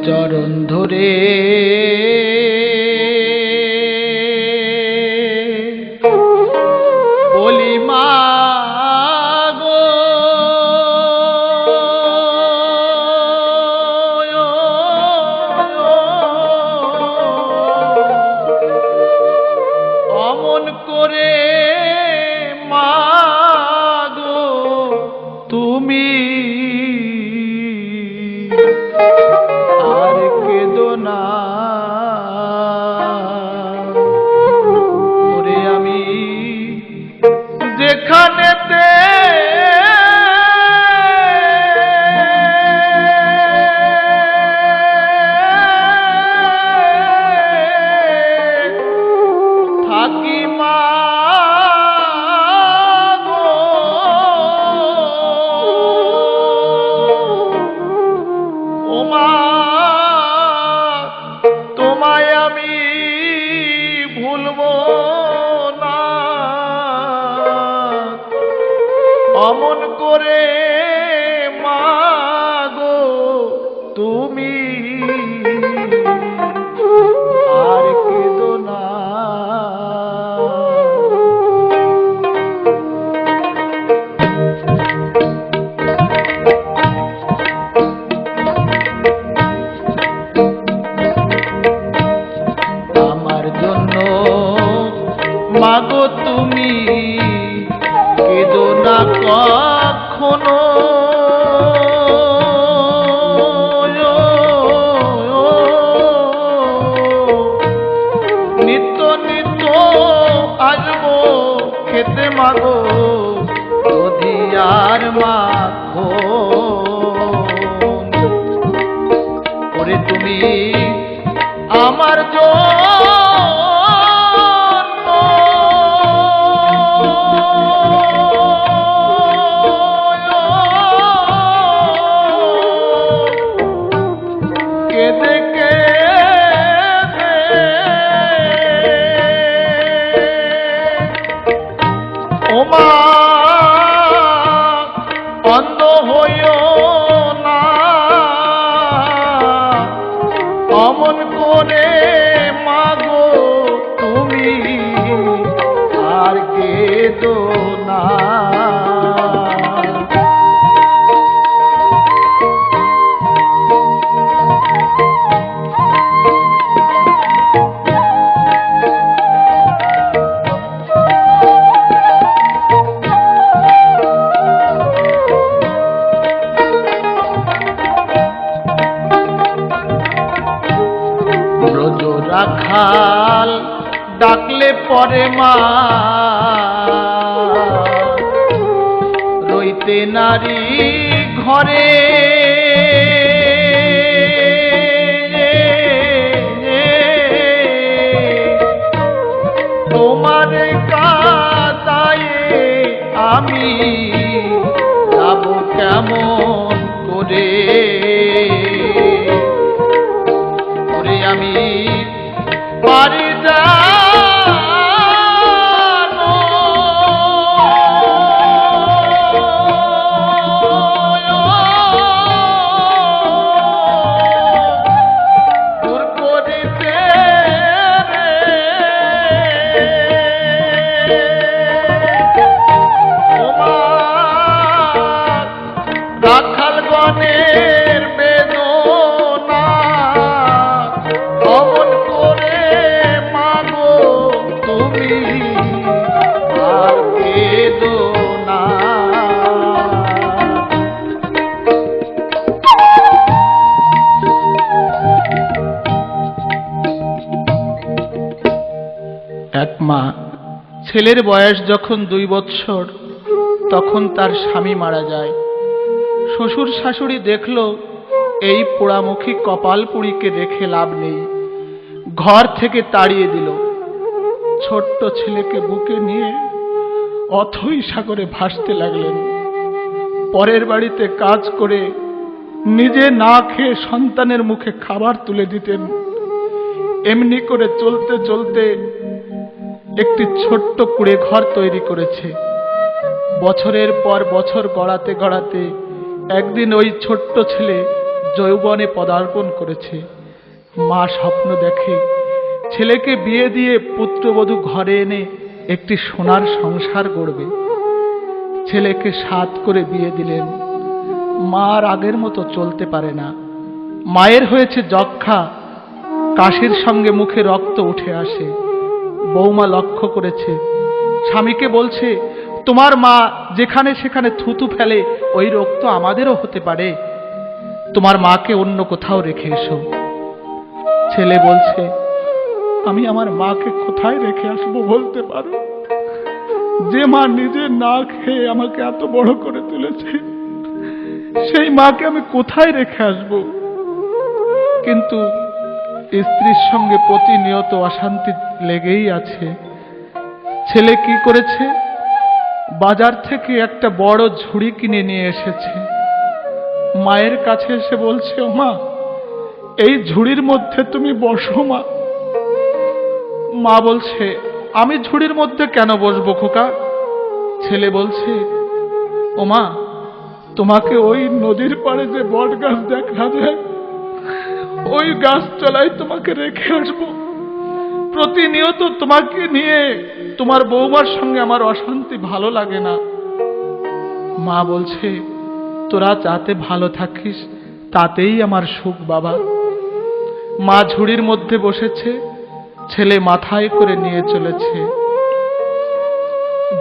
চরণ ধরে বলি মা গো, অমন করে মা গো তুমি আর কেঁদো না। ওরে আমি যেখানেতে থাকি মা গো, ও মা তোমায় আমি ভুলবো না। অমন করে মা গো তুমি আর কেঁদো না। আমার জন্য মা গো তুমি কেঁদো না কখনো। নিত্য নিত্য আসবো খেতে মা গো দধি আর মাখন। ওরে তুমি আমার জন্য কেঁদে কেঁদে ও মা অন্ধ হইও না। অমন করে মা গো তুমি আর কেঁদো না। ব্রজ রাখাল ডাকলে পরে মা রইতে নারী ঘরে। তোমার কাতায়ে আমি যাব কেমন করে। ওরে আমি পারি জানো দূর করিতে রে। ও মা রাখাল গণের বেদনা অমন করে মা গো তুমি আর কেঁদো না। এক মা ছেলের বয়স যখন 2 বৎসর তখন তার স্বামী মারা যায়। শ্বশুর শাশুড়ি দেখলো এই পোড়ামুখী কপালপুরীকে রেখে লাভ নেই, ঘর থেকে তাড়িয়ে দিল। ছোট্ট ছেলেকে বুকে নিয়ে অথই সাগরে ভাসতে লাগলেন। পরের বাড়িতে কাজ করে নিজে না খেয়ে সন্তানের মুখে খাবার তুলে দিতেন। এমনি করে চলতে চলতে একটি ছোট্ট কুড়ে ঘর তৈরি করেছে। বছরের পর বছর গড়াতে গড়াতে একদিন ওই ছোট্ট ছেলে যৌবনে পদার্পণ করেছে। মা স্বপ্ন দেখে ছেলেকে বিয়ে দিয়ে পুত্রবধূ ঘরে এনে একটি সোনার সংসার গড়বে। ছেলেকে 7 করে বিয়ে দিলেন। মা আর আগের মতো চলতে পারে না। মায়ের হয়েছে যক্ষা, কাশির সঙ্গে মুখে রক্ত উঠে আসে। বৌমা লক্ষ্য করেছে, স্বামীকে বলছে, তোমার মা যেখানে সেখানে থুতু ফেলে, ওই রোগ তো আমাদেরও হতে পারে, তোমার মাকে অন্য কোথাও রেখে এসো। ছেলে বলছে, আমি আমার মাকে কোথায় রেখে আসবো বলতে পারো? যে মা নিজে না খেয়ে আমাকে এত বড় করে তুলেছে, সেই মাকে আমি কোথায় রেখে আসবো? কিন্তু স্ত্রীর সঙ্গে প্রতিনিয়ত অশান্তি লেগেই আছে। ছেলে কি করেছে, বাজার থেকে একটা বড় ঝুড়ি কিনে নিয়ে এসেছে। মায়ের কাছে এসে বলছে, ও মা, এই ঝুড়ির মধ্যে তুমি বসো। মা বলছে, আমি ঝুড়ির মধ্যে কেন বসবো খোকা? ছেলে বলছে, ও মা, তোমাকে ওই নদীর পাড়ে যে বট গাছ দেখা যায়, ওই গাছ তলায় তোমাকে রেখে আসবো। প্রতিনিয়ত তোমাকে নিয়ে তোমার বৌমার সঙ্গে আমার অশান্তি ভালো লাগে না। মা বলছে, তোরা যাতে ভালো থাকিস তাতেই আমার সুখ বাবা। মা ঝুড়ির মধ্যে বসেছে, ছেলে মাথায় করে নিয়ে চলেছে।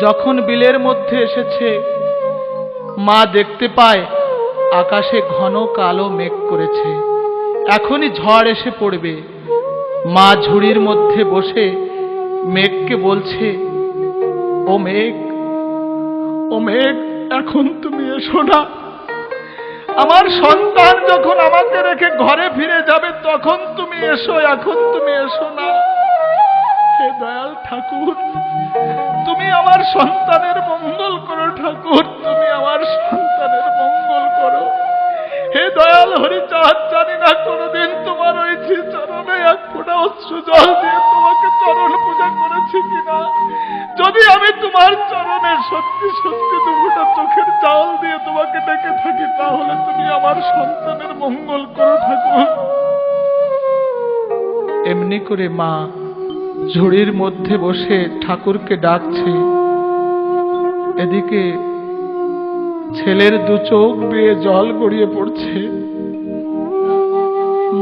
যখন বিলের মধ্যে এসেছে, মা দেখতে পায় আকাশে ঘন কালো মেঘ করেছে, এখনই ঝড় এসে পড়বে। মা ঝুড়ির মধ্যে বসে মেঘকে বলছে, ও মেঘ, ও মেঘ, এখন তুমি এসো না। আমার সন্তান যখন আমাকে রেখে ঘরে ফিরে যাবে তখন তুমি এসো, এখন তুমি এসো না। হে দয়াল ঠাকুর, তুমি আমার সন্তানের মঙ্গল করো। ঠাকুর, তুমি আমার সন্তানের মঙ্গল করো। হে দয়াল হরিচাঁদ, জানি না কোনদিন তোমার ওই চরণে এক ফোঁটা অশ্রু জল দিয়ে তোমাকে চরণ পূজা করেছি কিনা। যদি আমি তোমার চরণে সত্যি সত্যি 2 ফোঁটা চোখের জল দিয়ে তোমাকে ডেকে থাকি, তাহলে তুমি আমার সন্তানের মঙ্গল করো ঠাকুর। এমনি করে মা ঝুড়ির মধ্যে বসে ঠাকুরকে ডাকছে। এদিকে ছেলের 2 চোখ বেয়ে জল গড়িয়ে পড়ছে।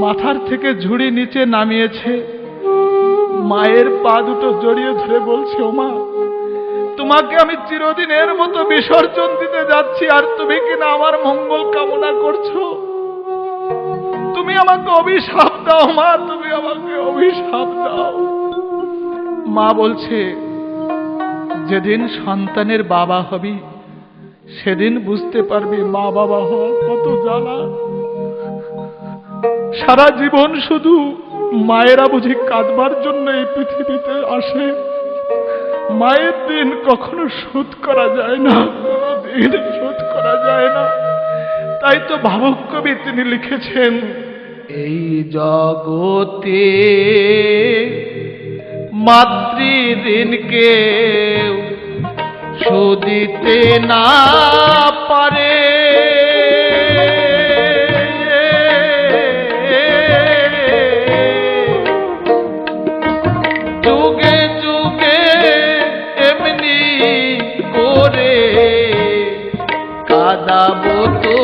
মাথার থেকে ঝুড়ি নিচে নামিয়েছে, মায়ের পা দুটো জড়িয়ে ধরে বলছে, ও মা, তোমাকে আমি চিরদিনের মতো বিসর্জন দিতে যাচ্ছি, আর তুমি কিনা আমার মঙ্গল কামনা করছো। তুমি আমাকে অভিশাপ দাও মা, তুমি আমাকে অভিশাপ দাও। মা বলছে, যেদিন সন্তানের বাবা হবি সেদিন বুঝতে পারবি মা বাবা হওয়া কত জ্বালা। সারা জীবন শুধু মায়েরা বুঝি কাঁদবার জন্য এই পৃথিবীতে আসে। মায়ের দিন কখনো শোধ করা যায় না, কোনোদিন শোধ করা যায় না। তাই তো ভাবুক কবি তিনি লিখেছেন, এই জগতে মাতৃঋণকে শোধিতে না পারে, যুগে যুগে এমনি করে কাঁদাবো তো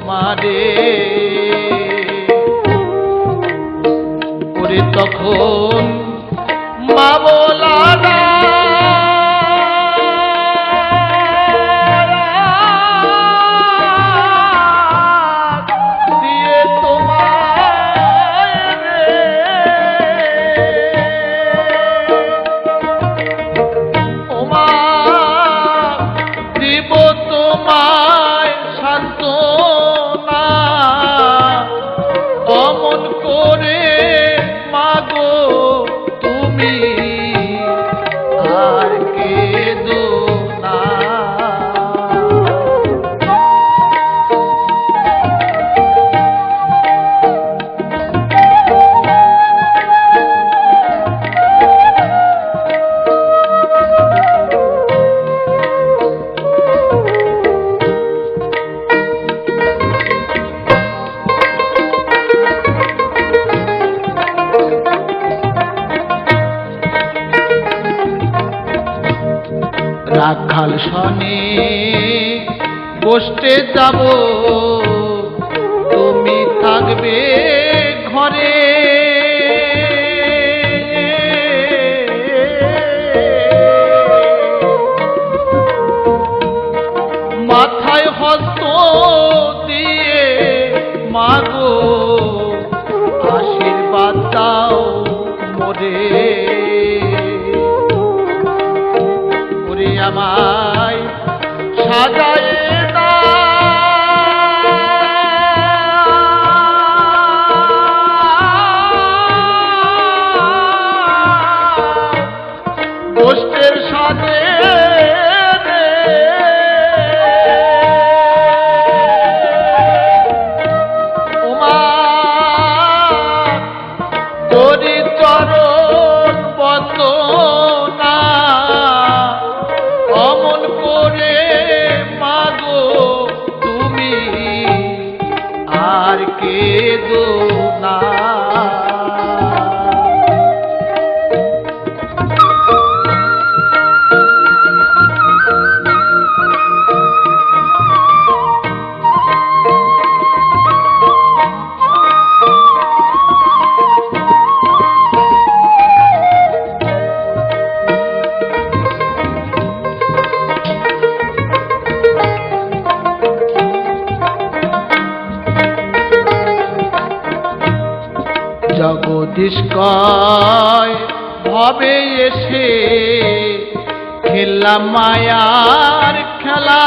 মারে। ওরে তখন মা বলারা দিয়ে তোমায় রে, ও মা দিব তোমায় সান্ত্বনা, অমন করে মাগো তুমি শনে বসতে যাব, তুমি থাকবে ঘরে। মাথায় হস্ত দিয়ে মাগো আশীর্বাদ দাও মোরে। ওরে আমায় সাজায় গোষ্ঠের সাথে চরণ বন্দনা অমন করে মাগো তুমি আর কেঁদো না। জগদীশ কয় ভবে এসে খেললাম মায়ার খেলা,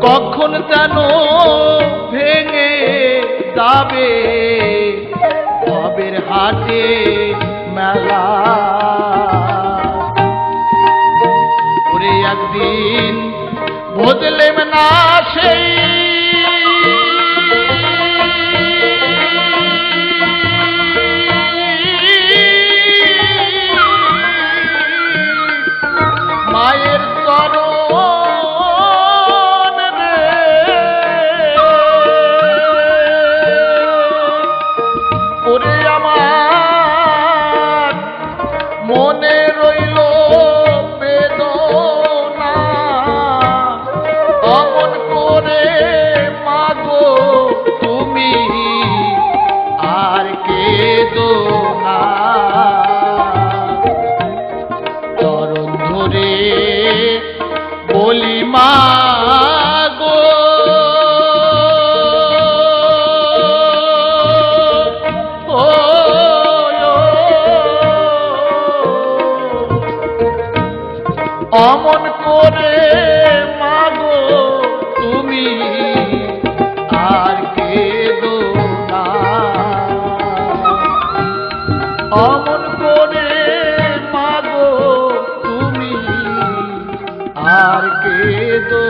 কখন যেন ভেঙে যাবে ভবের হাটে মেলা। ওরে একদিন বদলেম না সেই মায়ের চরণ রে। ওরে আমার মনে রইল বেদনা অমন করে মাগো তুমি আর কেঁদো না। চরণ ধরে বলি মাগো ও অমন করে মাগো তুমি আর কেঁদো না। অমন করে মাগো তুমি আর কেঁদো